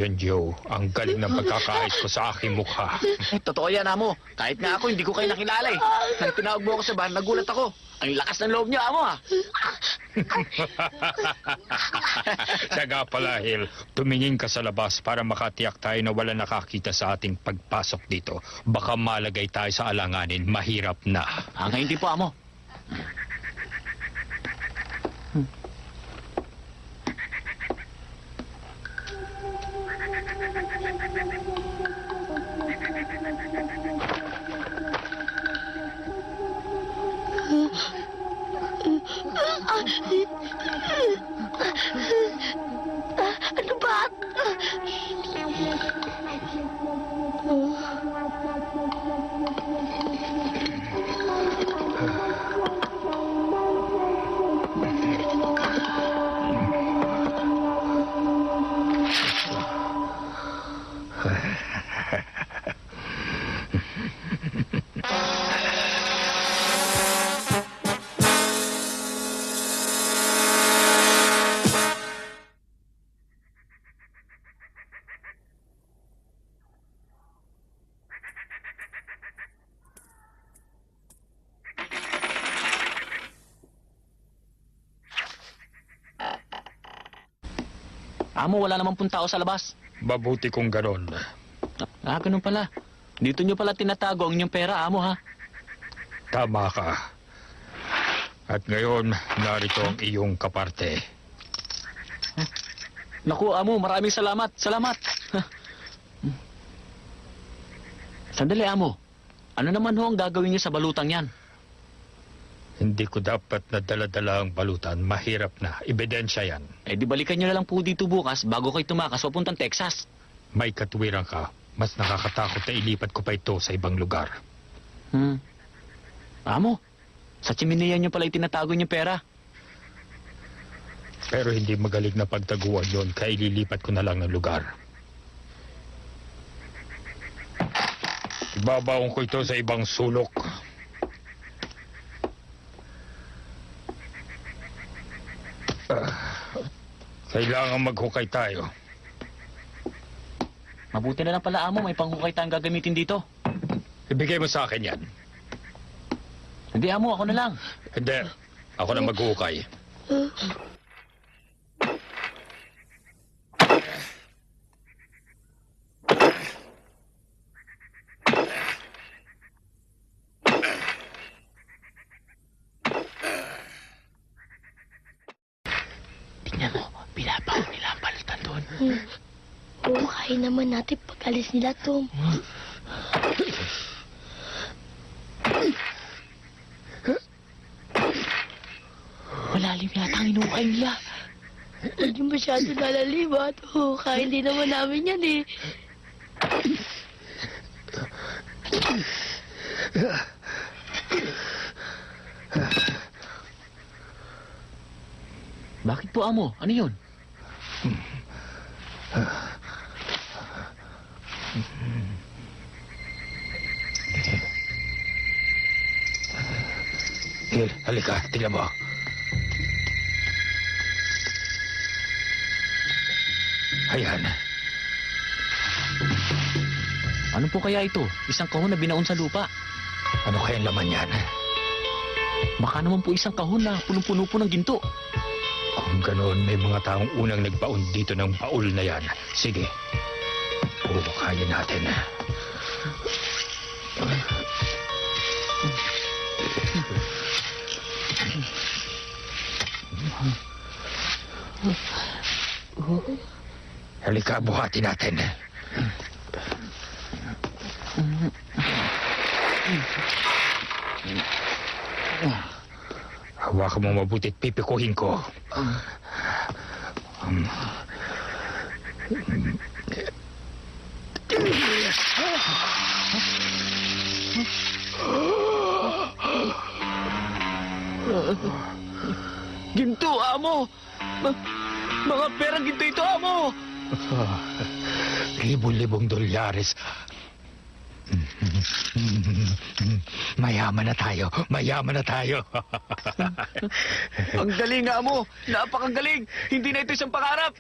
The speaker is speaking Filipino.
Yun, Joe. Ang galing ng pagkakahit ko sa aking mukha. Totoo yan, amo. Kahit nga ako, hindi ko kayo nakilala eh. Nang tinawag mo ako sa bahan, nagulat ako. Ang lakas ng loob niyo, amo ah. Siya nga pala, Hill. Tumingin ka sa labas para makatiyak tayo na wala nakakita sa ating pagpasok dito. Baka malagay tayo sa alanganin. Mahirap na. Ngayon din po, amo. Ano ba? Amo, wala namang tao sa labas. Mabuti kung ganon. Ganun pala. Dito nyo pala tinatago ang inyong pera, amo ha. Tama ka. At ngayon, narito ang iyong kaparte. Naku, amo, maraming salamat. Salamat. Sandali, amo. Ano naman ho ang gagawin niyo sa balutang yan? Hindi ko dapat nadala-dala ang balutan. Mahirap na. Ebidensya yan. Di balikan nyo na lang po dito bukas bago kayo tumakas papuntang Texas. May katuwiran ka. Mas nakakatakot na ilipat ko pa ito sa ibang lugar. Amo, sa chiminea nyo pala itinatago yung pera. Pero hindi magaling na pagtaguan yon, kaya ililipat ko na lang ng lugar. Ibabaon ko ito sa ibang sulok. Kailangan maghukay tayo. Mabuti na lang pala, amo, may panghukay tayong gagamitin dito. Ibigay mo sa akin yan. Hindi, amo, ako na lang. Hindi. Ako na maghukay. Tingnan mo, binabaw nila ang balutan doon. Bukain naman natin pag alis nila, Tom. Malalim yata ang inuukay nila. Huwag yung masyado lalalim, ha? Kain din naman namin yan, eh. Bakit po, amo? Ano yun? Gil, halika. Tingnan mo. Ayan. Ano po kaya ito? Isang kahon na binaon sa lupa. Ano kayang laman yan? Baka naman po isang kahon na punong-puno po ng ginto. Kung ganoon, may mga taong unang nagbaon dito ng baul na yan. Sige. Kaya natin. Halika, buhatin natin. Hawakan mo mabuti at pipikuhin ko. Ginto, amo! Mga perang ginto ito, amo! Libong-libong dolyares. Mayaman na tayo. Mayaman na tayo. Ang galing nga mo. Napakagaling. Hindi na ito isang pangarap.